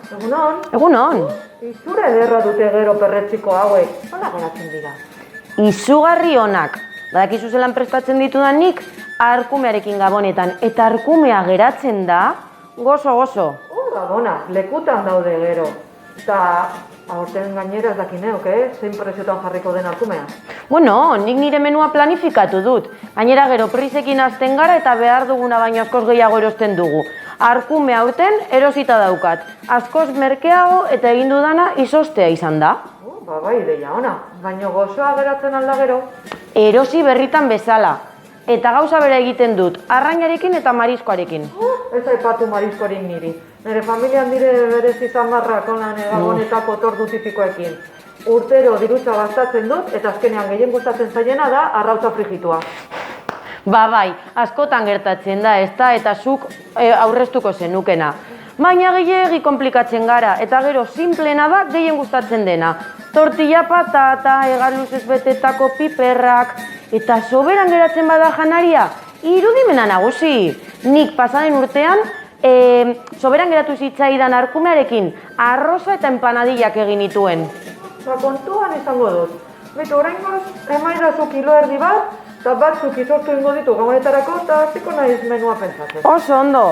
Egunon? Egunon. Izura ederra dute gero perretxiko hauek. Nola geratzen dira? Izugarri onak. Badakizu zelan prestatzen ditudan nik, arkumearekin gabonetan. Eta arkumea geratzen da, gozo. Gabona, lekutan daude gero. Eta aurten gainera ez dakineok, zein preziotan jarriko den arkumea. Bueno, nik nire menua planifikatu dut. Gainera gero prisekin hasten gara eta behar duguna baino askoz gehiago erosten dugu. Arkume aurten erosita daukat. Askoz merkeago eta egin dudana izostea izan da. Bai, ideia ona. Baina gozoa geratzen alda gero. Erosi berritan bezala. Eta gauza bera egiten dut, arrainarekin eta mariskoarekin. Ez aipatu mariskorik niri. Nire familian dire berezi zamarrak onan gabonetako tordu tipikoekin. Urtero dirutza gastatzen dut eta azkenean gehien gustatzen zaiena da arrautza frijitua. Bai, askotan gertatzen da, ezta, eta zuk aurreztuko zenukena. Baina gehiegi komplikatzen gara, eta gero sinplena da gehien gustatzen dena. Tortilla patata, egaluzez betetako piperrak, eta soberan geratzen bada janaria, irudimena nagusi. Nik pasaden urtean, soberan geratu zitzaidan arkumearekin arroza eta empanadillak egin nituen. Kontuan izango dut. Beto, oraingoz, emaidazu kilo erdi bat, eta batzuk izortu ingo ditu gabonetarako, eta hasiko naiz menua pentsatzen. Oso ondo.